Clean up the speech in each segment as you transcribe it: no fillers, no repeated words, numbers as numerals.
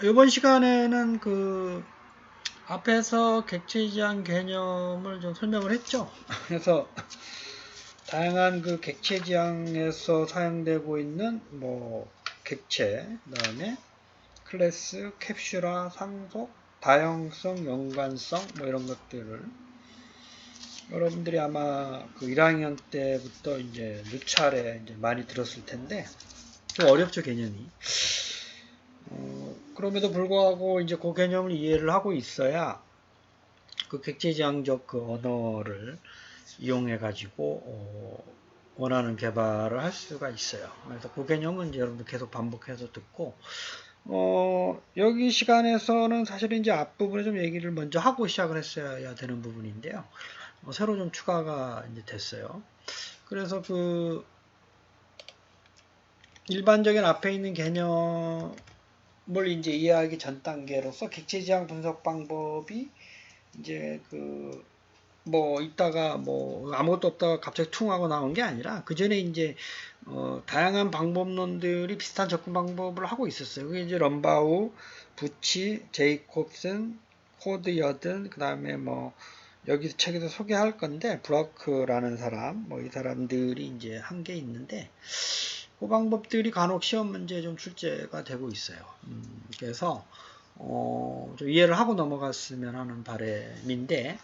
이번 시간에는 그 앞에서 객체지향 개념을 좀 설명을 했죠. 그래서 다양한 그 객체지향에서 사용되고 있는 뭐 객체, 그다음에 클래스, 캡슐화, 상속, 다형성, 연관성 뭐 이런 것들을 여러분들이 아마 그 1학년 때부터 이제 누차례 이제 많이 들었을 텐데 좀 어렵죠, 개념이. 그럼에도 불구하고 이제 그 개념을 이해를 하고 있어야 그 객체지향적 그 언어를 이용해 가지고 원하는 개발을 할 수가 있어요. 그래서 그 개념은 이제 여러분들 계속 반복해서 듣고 여기 시간에서는 사실 이제 앞부분에 좀 얘기를 먼저 하고 시작을 했어야 되는 부분인데요. 새로 좀 추가가 이제 됐어요. 그래서 그 일반적인 앞에 있는 개념을 이제 이해하기 전 단계로서 객체지향 분석 방법이 이제 그 뭐 있다가 뭐 아무것도 없다가 갑자기 퉁 하고 나온 게 아니라 그 전에 이제 다양한 방법론들이 비슷한 접근 방법을 하고 있었어요. 그게 이제 럼바우, 부치, 제이콥슨, 코드 여든, 그 다음에 뭐 여기 책에서 소개할 건데 브라크라는 사람, 뭐 이 사람들이 이제 한 게 있는데 그 방법들이 간혹 시험 문제에 좀 출제가 되고 있어요. 그래서 좀 이해를 하고 넘어갔으면 하는 바람인데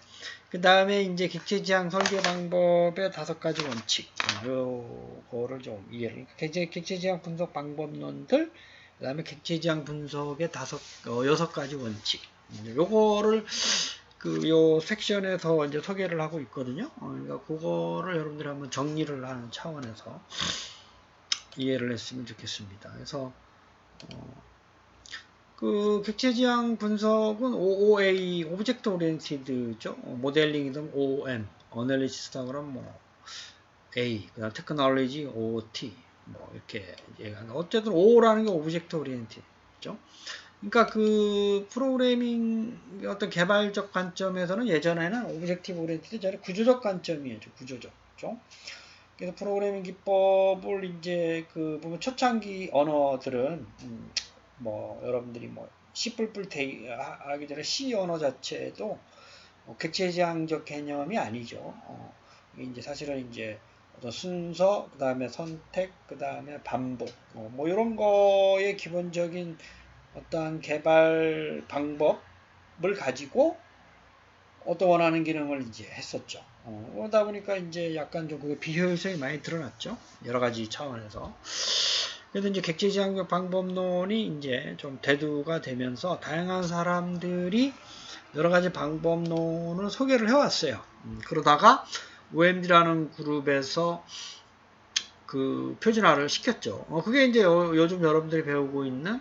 그 다음에 이제 객체지향 설계 방법의 5가지 원칙 요거를 좀 이해를 객체지향 분석 방법론들 그 다음에 객체지향 분석의 6가지 원칙 요거를 요 섹션에서 이제 소개를 하고 있거든요. 그러니까 그거를 여러분들이 한번 정리를 하는 차원에서 이해를 했으면 좋겠습니다. 그래서 그 객체지향 분석은 OOA, 오브젝트 오리엔티드죠. 모델링이든 OOM, 어널리시스다 그러면 뭐 A, 그다음 테크놀로지 OT, 뭐 이렇게 얘기하는. 어쨌든 O라는 게 오브젝트 오리엔티드죠. 그러니까 그 프로그래밍 어떤 개발적 관점에서는 예전에는 오브젝티브 오리엔티드 전에 구조적 관점이었죠. 구조적. 그렇죠? 그래서 프로그래밍 기법을 이제 그 보면 초창기 언어들은 뭐 여러분들이 뭐 C++ 하기 전에 C 언어 자체도 객체지향적 개념이 아니죠. 이제 사실은 이제 어떤 순서, 그 다음에 선택, 그 다음에 반복, 뭐 이런 거의 기본적인 어떠한 개발 방법을 가지고 어떤 원하는 기능을 이제 했었죠. 그러다 보니까 이제 약간 좀 그게 비효율성이 많이 드러났죠. 여러 가지 차원에서. 그래서 이제 객체지향적 방법론이 이제 좀 대두가 되면서 다양한 사람들이 여러 가지 방법론을 소개를 해왔어요. 그러다가 OMD라는 그룹에서 그 표준화를 시켰죠. 그게 이제 요즘 여러분들이 배우고 있는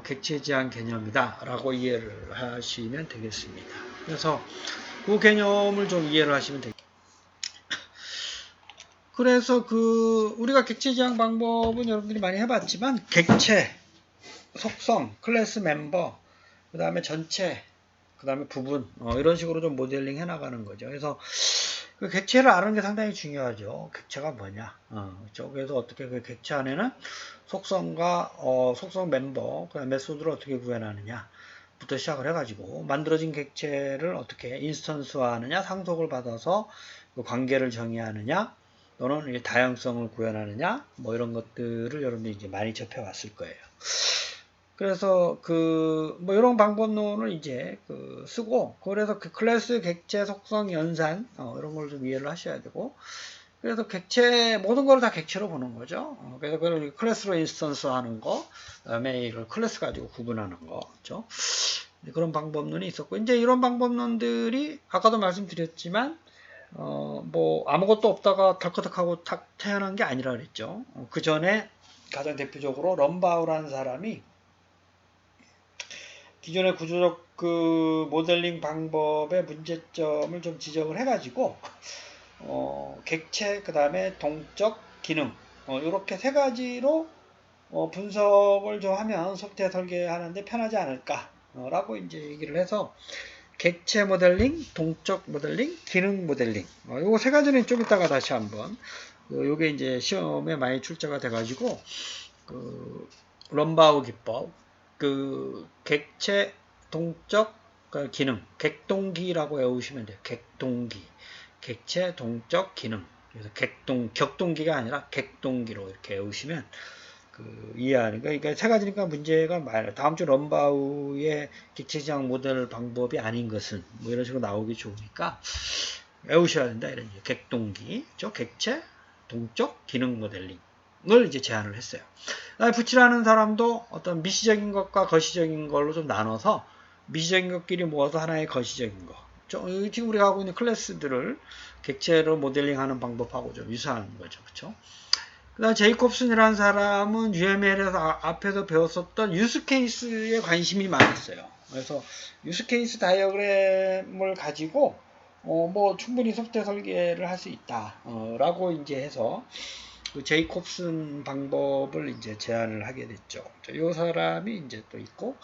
객체지향 개념이다라고 이해를 하시면 되겠습니다. 그래서 그 개념을 좀 이해를 하시면 되겠습니다. 그래서 그 우리가 객체지향 방법은 여러분들이 많이 해봤지만 객체, 속성, 클래스 멤버, 그 다음에 전체, 그 다음에 부분 이런 식으로 좀 모델링 해나가는 거죠. 그래서 그 객체를 아는 게 상당히 중요하죠. 객체가 뭐냐. 그렇죠? 그래서 어떻게 그 객체 안에는 속성과 속성 멤버, 그 메소드를 어떻게 구현하느냐 부터 시작을 해가지고 만들어진 객체를 어떻게 인스턴스화하느냐, 상속을 받아서 그 관계를 정의하느냐, 또는 다양성을 구현하느냐, 뭐 이런 것들을 여러분들이 이제 많이 접해왔을 거예요. 그래서 뭐 이런 방법론을 이제 쓰고, 그래서 그 클래스, 객체, 속성, 연산 이런 걸 좀 이해를 하셔야 되고, 그래서 객체 모든 걸 다 객체로 보는 거죠. 그래서 그걸 클래스로 인스턴스 하는 거, 그다음에 이걸 클래스 가지고 구분하는 거, 그렇죠? 그런 방법론이 있었고, 이제 이런 방법론들이 아까도 말씀드렸지만, 뭐 아무것도 없다가 덜커덕하고 탁 태어난 게 아니라 그랬죠. 그 전에 가장 대표적으로 럼바우라는 사람이 기존의 구조적 그 모델링 방법의 문제점을 좀 지적을 해가지고 객체, 그 다음에 동적, 기능 이렇게 3가지로 분석을 좀 하면 소프트웨어 설계하는데 편하지 않을까라고 이제 얘기를 해서 객체 모델링, 동적 모델링, 기능 모델링 요거 3가지는 좀 이따가 다시 한번 요게 이제 시험에 많이 출제가 돼가지고 럼바우 기법, 그 객체 동적 기능, 객동기라고 외우시면 돼요. 객동기, 객체 동적 기능. 그래서 격동기가 아니라 객동기로 이렇게 외우시면 이해하는 거. 그러니까 세 가지니까 문제가 많아요. 다음 주 럼바우의 객체지향 모델 방법이 아닌 것은 뭐 이런 식으로 나오기 좋으니까 외우셔야 된다. 이런 객동기, 객체 동적 기능 모델링을 이제 제안을 했어요. 붙이라는 사람도 어떤 미시적인 것과 거시적인 걸로 좀 나눠서 미시적인 것끼리 모아서 하나의 거시적인 것. 지금 우리가 하고 있는 클래스들을 객체로 모델링하는 방법하고 좀 유사한 거죠. 그렇죠? 그다음 제이콥슨이라는 사람은 UML에서 앞에서 배웠었던 유스케이스에 관심이 많았어요. 그래서 유스케이스 다이어그램을 가지고 뭐 충분히 소프트웨어 설계를 할 수 있다 라고 이제 해서 그 제이콥슨 방법을 이제 제안을 하게 됐죠. 이 사람이 이제 또 있고,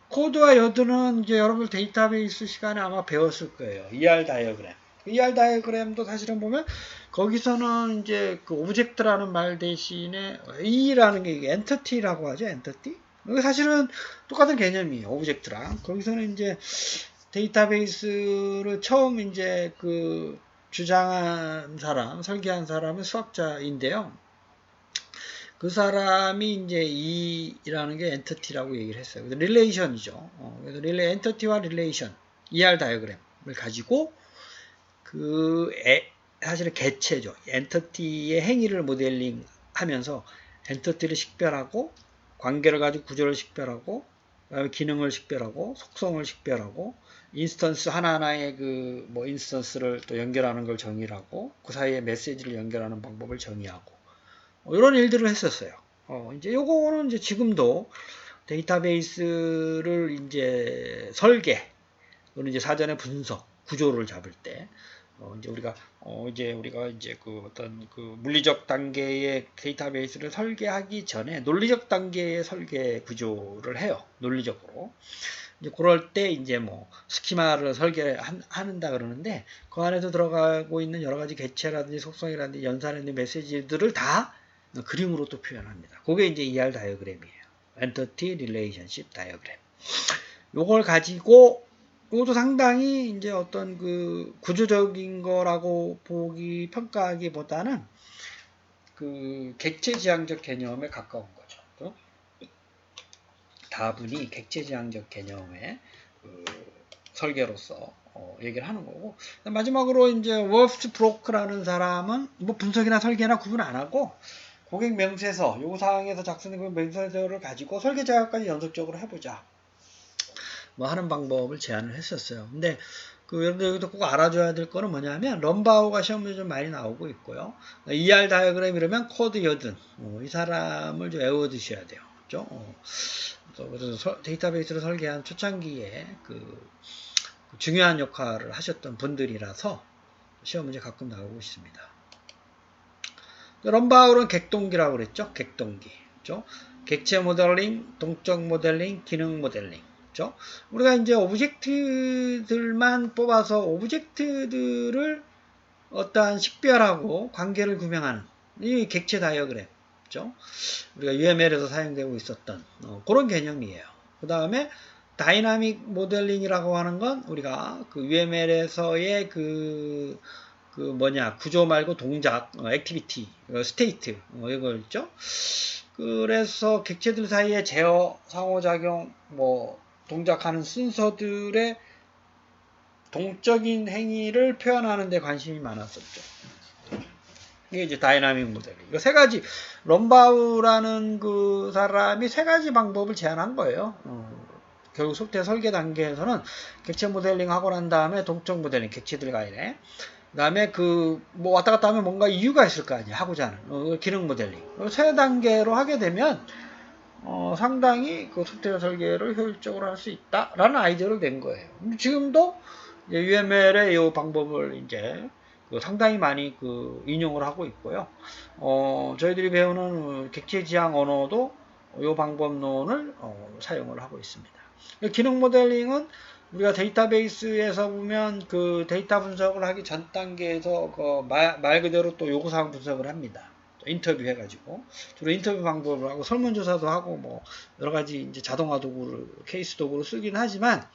코드와 여드는 이제 여러분 데이터베이스 시간에 아마 배웠을 거예요. ER 다이어그램. ER 다이어그램도 사실은 보면 거기서는 이제 그 오브젝트라는 말 대신에 E라는 게 엔터티라고 하죠. 엔터티. 이게 사실은 똑같은 개념이에요. 오브젝트랑. 거기서는 이제 데이터베이스를 처음 이제 그 주장한 사람, 설계한 사람은 수학자인데요. 그 사람이 이제 E라는 게 엔터티라고 얘기를 했어요. 그래서 릴레이션이죠. 그래서 엔터티와 릴레이션, ER 다이어그램을 가지고 사실은 개체죠. 엔터티의 행위를 모델링 하면서 엔터티를 식별하고, 관계를 가지고 구조를 식별하고, 그다음에 기능을 식별하고, 속성을 식별하고, 인스턴스 하나하나의 뭐 인스턴스를 또 연결하는 걸 정의하고, 그 사이에 메시지를 연결하는 방법을 정의하고, 이런 일들을 했었어요. 이제 요거는 이제 지금도 데이터베이스를 이제 설계, 또는 이제 사전에 분석, 구조를 잡을 때, 이제 우리가 그 어떤 그 물리적 단계의 데이터베이스를 설계하기 전에 논리적 단계의 설계 구조를 해요. 논리적으로. 이제 그럴 때 이제 뭐 스키마를 설계한다 그러는데, 그 안에서 들어가고 있는 여러 가지 개체라든지 속성이라든지 연산이라든지 메시지들을 다 그림으로 또 표현합니다. 그게 이제 ER 다이어그램이에요. 엔터티 릴레이션십 다이어그램. 요걸 가지고 이것도 상당히 이제 어떤 그 구조적인 거라고 평가하기보다는 그 객체지향적 개념에 가까운 거죠. 다분히 객체지향적 개념의 그 설계로서 얘기를 하는 거고, 마지막으로 이제 월프스 브로크라는 사람은 뭐 분석이나 설계나 구분 안 하고 고객 명세서, 요구사항에서 작성된 그 명세서를 가지고 설계 작업까지 연속적으로 해보자 뭐 하는 방법을 제안을 했었어요. 근데 여러분들 여기도 꼭 알아줘야 될 거는 뭐냐면, 럼바우가 시험 문제 좀 많이 나오고 있고요. ER 다이어그램 이러면 코드 여든, 이 사람을 좀 외워두셔야 돼요. 그렇죠? 그래서 데이터베이스를 설계한 초창기에 그 중요한 역할을 하셨던 분들이라서 시험 문제 가끔 나오고 있습니다. 럼바우는 객동기라고 그랬죠? 객동기. 그렇죠? 객체 모델링, 동적 모델링, 기능 모델링. 그렇죠? 우리가 이제 오브젝트들만 뽑아서 오브젝트들을 어떠한 식별하고 관계를 구명하는 이 객체 다이어그램. 그렇죠? 우리가 UML에서 사용되고 있었던 그런 개념이에요. 그 다음에 다이나믹 모델링이라고 하는 건 우리가 그 UML에서의 구조 말고 동작, 액티비티, 스테이트, 이걸 있죠. 그래서 객체들 사이에 제어, 상호작용, 뭐 동작하는 순서들의 동적인 행위를 표현하는 데 관심이 많았었죠. 이게 이제 다이나믹 모델링. 이거 세 가지, 럼바우라는 그 사람이 세 가지 방법을 제안한 거예요. 결국 소프트웨어 설계 단계에서는 객체 모델링 하고 난 다음에 동적 모델링, 객체들 간에. 그 다음에 뭐 왔다 갔다 하면 뭔가 이유가 있을 거 아니에요. 하고자 하는. 기능 모델링. 세 단계로 하게 되면, 상당히 그 소프트웨어 설계를 효율적으로 할 수 있다라는 아이디어를 낸 거예요. 지금도 UML의 이 방법을 이제 상당히 많이 인용을 하고 있고요. 저희들이 배우는 객체지향 언어도 이 방법론을 사용을 하고 있습니다. 기능 모델링은 우리가 데이터베이스에서 보면 그 데이터 분석을 하기 전 단계에서 말 그대로 또 요구사항 분석을 합니다. 인터뷰 해가지고 주로 인터뷰 방법을 하고 설문조사도 하고 뭐 여러 가지 이제 자동화 도구를 케이스 도구로 쓰긴 하지만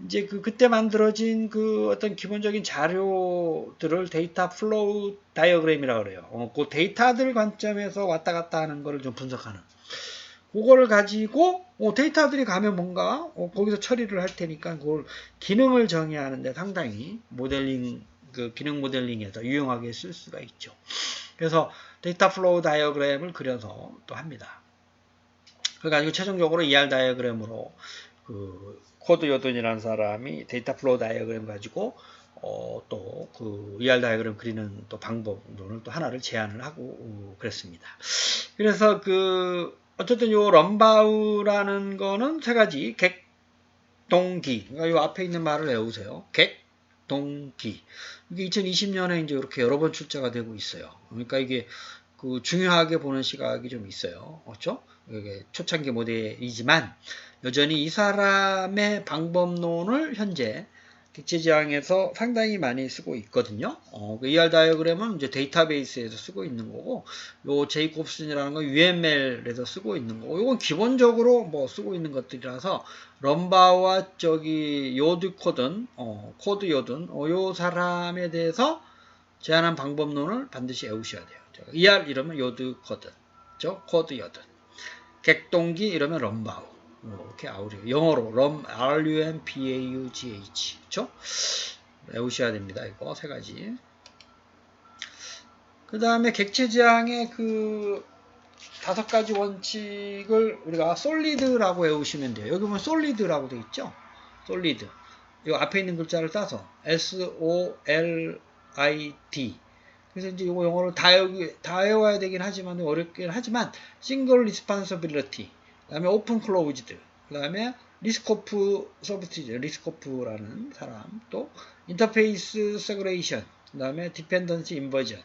이제 그때 만들어진 그 어떤 기본적인 자료들을 데이터 플로우 다이어그램이라고 그래요. 그 데이터들 관점에서 왔다 갔다 하는 거를 좀 분석하는. 그거를 가지고 데이터들이 가면 뭔가 거기서 처리를 할 테니까 그걸 기능을 정의하는데 상당히 모델링 그 기능 모델링에서 유용하게 쓸 수가 있죠. 그래서 데이터 플로우 다이어그램을 그려서 또 합니다. 그래가지고 최종적으로 ER 다이어그램으로 그 코드 요든이라는 사람이 데이터 플로우 다이어그램 가지고 또 그 ER 다이어그램 그리는 또 방법론을 또 하나를 제안을 하고 그랬습니다. 그래서 그 어쨌든 요 럼바우라는 거는 세 가지 객동기 그러니까 요 앞에 있는 말을 외우세요. 객동기 이게 2020년에 이제 이렇게 여러 번 출제가 되고 있어요. 그러니까 이게 그 중요하게 보는 시각이 좀 있어요. 그렇죠? 이게 초창기 모델이지만 여전히 이 사람의 방법론을 현재 객체지향에서 상당히 많이 쓰고 있거든요. 그 ER 다이어그램은 이제 데이터베이스에서 쓰고 있는 거고, 요 제이콥슨이라는 건 UML에서 쓰고 있는 거고, 요건 기본적으로 뭐 쓰고 있는 것들이라서 럼바와 저기 요드 코든, 코드 요든, 요 사람에 대해서 제안한 방법론을 반드시 외우셔야 돼요. ER 이러면 요드 코든, 코드 요든. 객동기 이러면 럼바우. 이렇게 아우려 영어로 RUMBAUGH 그렇죠? 외우셔야 됩니다. 이거 세 가지. 그 다음에 객체지향의 그 5가지 원칙을 우리가 솔리드라고 외우시면 돼요. 여기 보면 솔리드라고 되어 있죠? 솔리드. 이 앞에 있는 글자를 따서 SOLID. 그래서 이제 이거 영어로 다 외워야 되긴 하지만 어렵긴 하지만 싱글 리스폰서빌리티 그 다음에 오픈 클로우즈드 그 다음에 리스코프 서비스 리스코프라는 사람 또 인터페이스 세그레이션 그 다음에 디펜던시 인버전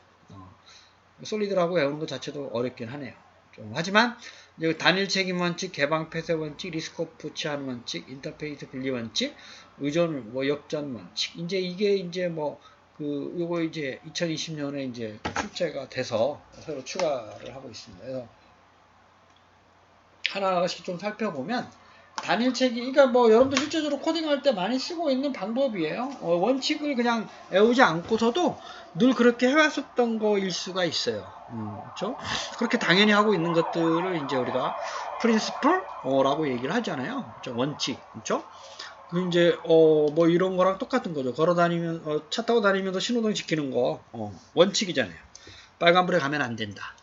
솔리드라고 외우는 것 자체도 어렵긴 하네요. 좀 하지만 이제 단일 책임 원칙, 개방 폐쇄 원칙, 리스코프 치안 원칙, 인터페이스 분리 원칙, 의존 뭐 역전 원칙 이제 이게 이제 뭐 요거 이제 2020년에 이제 출제가 돼서 새로 추가를 하고 있습니다. 그래서 하나하나씩 좀 살펴보면 단일체계, 그러니까 뭐 여러분들 실제적으로 코딩할 때 많이 쓰고 있는 방법이에요. 원칙을 그냥 외우지 않고서도 늘 그렇게 해왔었던 거일 수가 있어요. 그렇죠? 그렇게 당연히 하고 있는 것들을 이제 우리가 프린시플라고 얘기를 하잖아요. 그렇죠? 원칙, 그렇죠? 그 이제 뭐 이런 거랑 똑같은 거죠. 걸어 다니면 차 타고 다니면서 신호등 지키는 거 원칙이잖아요. 빨간불에 가면 안 된다.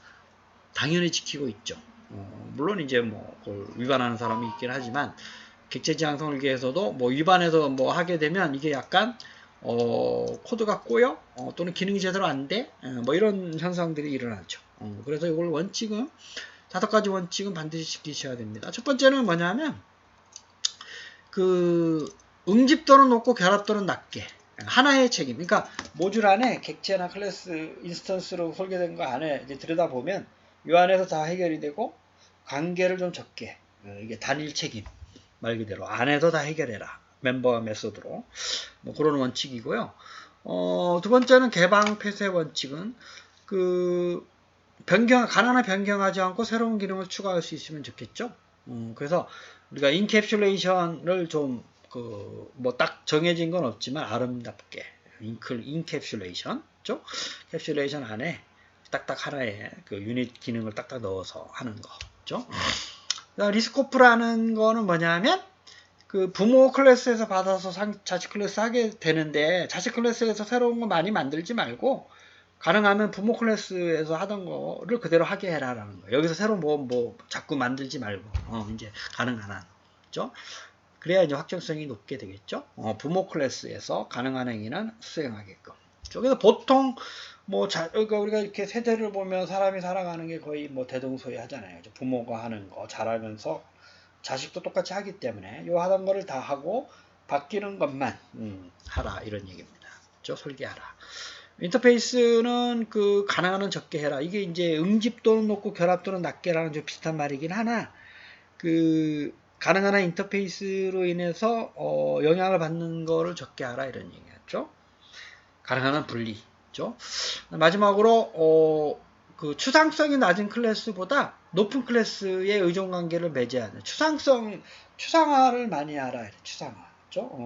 당연히 지키고 있죠. 물론 이제 뭐 그걸 위반하는 사람이 있긴 하지만 객체지향 설계에서도 뭐 위반해서 뭐 하게 되면 이게 약간 코드가 꼬여 또는 기능이 제대로 안 돼. 뭐 이런 현상들이 일어나죠. 그래서 이걸 원칙은 5가지 원칙은 반드시 지키셔야 됩니다. 첫 번째는 뭐냐면 그 응집도는 높고 결합도는 낮게 하나의 책임. 그러니까 모듈 안에 객체나 클래스 인스턴스로 설계된 거 안에 이제 들여다보면 이 안에서 다 해결이 되고 관계를 좀 적게 이게 단일 책임 말 그대로 안에서 다 해결해라 멤버 메소드로 뭐 그런 원칙이고요. 두 번째는 개방 폐쇄 원칙은 그 가난한 변경하지 않고 새로운 기능을 추가할 수 있으면 좋겠죠. 그래서 우리가 인캡슐레이션을 좀 뭐 딱 정해진 건 없지만 아름답게 인캡슐레이션, 죠? 캡슐레이션 안에 딱딱 하나의 그 유닛 기능을 딱딱 넣어서 하는 거죠. 리스코프라는 거는 뭐냐면 그 부모 클래스에서 받아서 자식 클래스 하게 되는데 자식 클래스에서 새로운 거 많이 만들지 말고 가능하면 부모 클래스에서 하던 거를 그대로 하게 해라라는 거예요. 여기서 새로 뭐 자꾸 만들지 말고 이제 가능한 한, 그죠? 그래야 이제 확정성이 높게 되겠죠. 부모 클래스에서 가능한 행위는 수행하게끔. 그래서 보통 뭐 그러니까 우리가 이렇게 세대를 보면 사람이 살아가는 게 거의 뭐 대동소이하잖아요. 부모가 하는 거 잘하면서 자식도 똑같이 하기 때문에 요 하던 거를 다 하고 바뀌는 것만 하라 이런 얘기입니다. 그죠? 설계하라. 인터페이스는 그 가능한 한 적게 해라. 이게 이제 응집도는 높고 결합도는 낮게라는 좀 비슷한 말이긴 하나 그 가능한 한 인터페이스로 인해서 영향을 받는 거를 적게 하라 이런 얘기였죠. 가능한 한 분리죠. 마지막으로 그 추상성이 낮은 클래스보다 높은 클래스의 의존관계를 맺어야 돼. 추상화를 많이 알아야 돼. 추상화.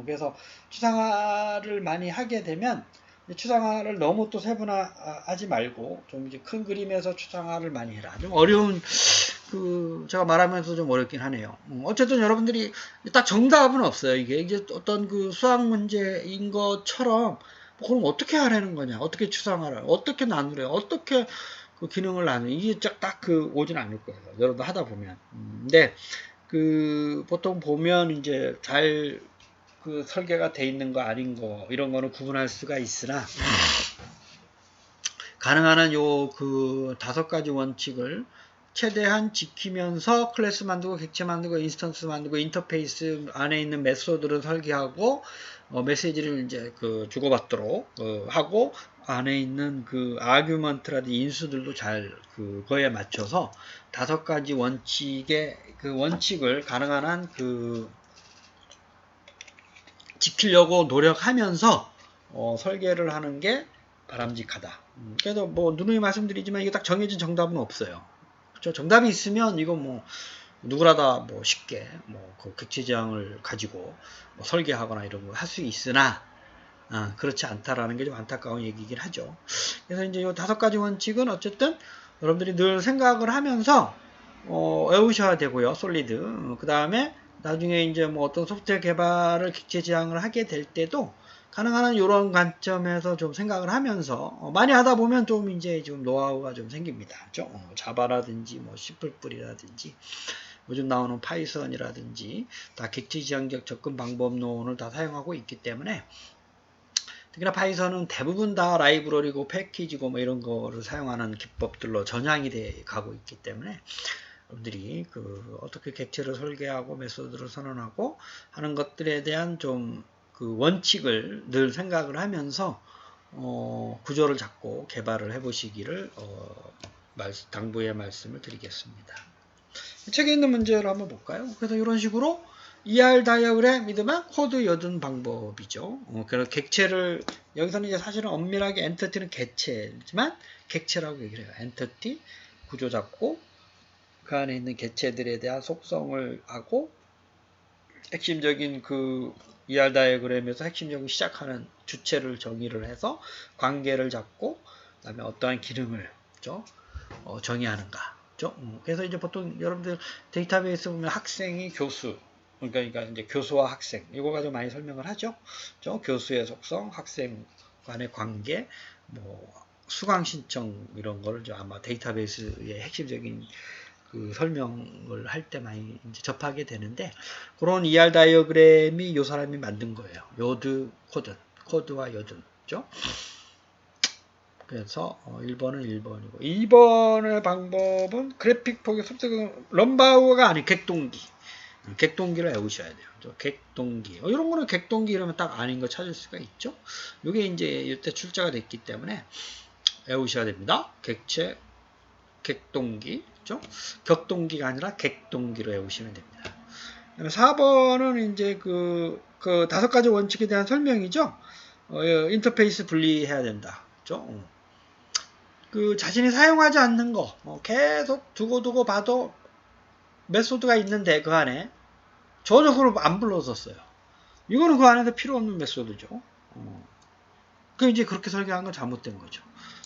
그래서 추상화를 많이 하게 되면 추상화를 너무 또 세분화하지 말고 좀 이제 큰 그림에서 추상화를 많이 해라. 좀 어려운 제가 말하면서 좀 어렵긴 하네요. 어쨌든 여러분들이 딱 정답은 없어요. 이게 이제 어떤 그 수학 문제인 것처럼 그럼 어떻게 하라는 거냐? 어떻게 추상화를? 어떻게 나누래요? 어떻게 그 기능을 나누? 이게 딱 오진 않을 거예요. 여러분 하다 보면. 근데 보통 보면 이제 잘 설계가 돼 있는 거 아닌 거 이런 거는 구분할 수가 있으나 가능한 한 요 5가지 원칙을 최대한 지키면서 클래스 만들고 객체 만들고 인스턴스 만들고 인터페이스 안에 있는 메소드를 설계하고 메시지를 이제 주고받도록 하고 안에 있는 아규먼트라든지 인수들도 잘 그거에 맞춰서 5가지 원칙의 원칙을 가능한 한 지키려고 노력하면서 설계를 하는 게 바람직하다. 그래도 뭐 누누이 말씀드리지만 이게 딱 정해진 정답은 없어요. 그렇죠? 정답이 있으면 이거 뭐 누구나 다 뭐 쉽게 그 객체지향을 가지고 설계하거나 이런 거 할 수 있으나 그렇지 않다라는 게 좀 안타까운 얘기이긴 하죠. 그래서 이제 이 5가지 원칙은 어쨌든 여러분들이 늘 생각을 하면서 외우셔야 되고요. 솔리드. 그 다음에 나중에 이제 뭐 어떤 소프트웨어 개발을 객체 지향을 하게 될 때도 가능한 한 이런 관점에서 좀 생각을 하면서 많이 하다 보면 좀 이제 좀 노하우가 좀 생깁니다. 자바라든지 뭐 C++이라든지 요즘 나오는 파이썬이라든지 다 객체 지향적 접근 방법론을 다 사용하고 있기 때문에 특히나 파이썬은 대부분 다 라이브러리고 패키지고 뭐 이런 거를 사용하는 기법들로 전향이 돼 가고 있기 때문에 여러분들이 어떻게 객체를 설계하고 메소드를 선언하고 하는 것들에 대한 좀 원칙을 늘 생각을 하면서 구조를 잡고 개발을 해보시기를 당부의 말씀을 드리겠습니다. 책에 있는 문제를 한번 볼까요? 그래서 이런 식으로 ER 다이어그램이지만 코드 여든 방법이죠. 그래서 객체를 여기서는 이제 사실은 엄밀하게 엔터티는 객체지만 객체라고 얘기를 해요. 엔터티 구조 잡고 그 안에 있는 객체들에 대한 속성을 하고 핵심적인 ER 다이어그램에서 핵심적인 시작하는 주체를 정의를 해서 관계를 잡고 그다음에 어떠한 기능을 정의하는가. 그래서 이제 보통 여러분들 데이터베이스 보면 학생이 교수 그러니까 이제 교수와 학생 이거 가지고 많이 설명을 하죠. 교수의 속성, 학생 간의 관계, 뭐 수강 신청 이런 거를 아마 데이터베이스의 핵심적인 설명을 할 때 많이 이제 접하게 되는데 그런 ER 다이어그램이 이 사람이 만든 거예요. 요드 코드와 요드죠. 그래서 1번은 1번이고 2번의 방법은 그래픽 포기 소프트웨어 럼바우어가 아닌 객동기를 외우셔야 돼요. 객동기 이런 거는 객동기 이러면 딱 아닌 거 찾을 수가 있죠. 이게 이제 이때 출제가 됐기 때문에 외우셔야 됩니다. 객동기 격동기가 아니라 객동기로 외우시면 됩니다. 4번은 이제 5가지 원칙에 대한 설명이죠. 인터페이스 분리해야 된다. 자신이 사용하지 않는 거 계속 두고 봐도 메소드가 있는데 그 안에 전혀 그걸 안 불러줬어요. 이거는 그 안에서 필요 없는 메소드죠. 이제 그렇게 설계한 건 잘못된 거죠.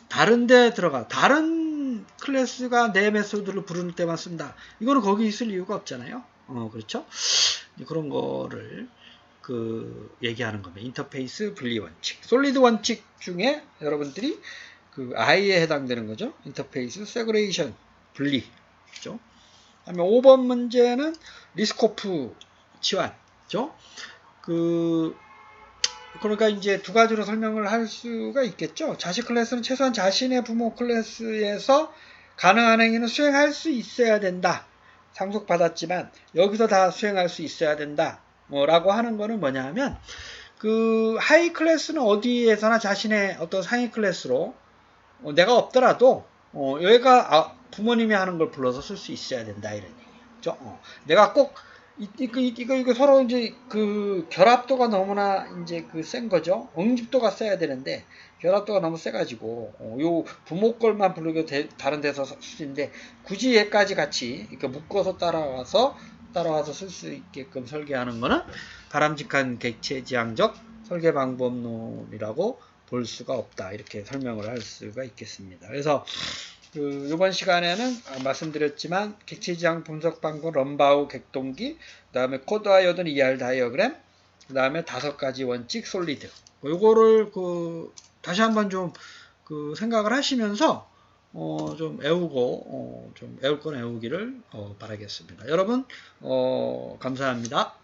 다른데 다른 클래스가 내 메소드를 부를 때만 쓴다. 이거는 거기 있을 이유가 없잖아요. 그렇죠? 그런 거를 얘기하는 겁니다. 인터페이스 분리 원칙. 솔리드 원칙 중에 여러분들이 I에 해당되는 거죠. 인터페이스 세그레이션 분리. 그죠? 다음에 5번 문제는 리스코프 치환죠. 그러니까 이제 2가지로 설명을 할 수가 있겠죠. 자식 클래스는 최소한 자신의 부모 클래스에서 가능한 행위는 수행할 수 있어야 된다. 상속받았지만 여기서 다 수행할 수 있어야 된다. 라고 하는 거는 뭐냐 하면 하이 클래스는 어디에서나 자신의 어떤 상위 클래스로 내가 없더라도 얘가 부모님이 하는 걸 불러서 쓸 수 있어야 된다 이런 얘기죠. 내가 꼭 이거 서로 이제 그 결합도가 너무나 이제 그 센 거죠. 응집도가 세야 되는데 결합도가 너무 세가지고 요 부모 걸만 부르고 다른 데서 쓰는데 굳이 얘까지 같이 이렇게 묶어서 따라와서 쓸 수 있게끔 설계하는 거는 바람직한 객체지향적 설계 방법론이라고 볼 수가 없다. 이렇게 설명을 할 수가 있겠습니다. 그래서 이번 시간에는 말씀드렸지만 객체지향 분석 방법 럼바우 객동기, 그 다음에 코드와 요든 ER 다이어그램, 그 다음에 5가지 원칙 솔리드. 요거를 다시 한번 좀 생각을 하시면서 좀 외우고 좀 외울 건 외우기를 바라겠습니다. 여러분 감사합니다.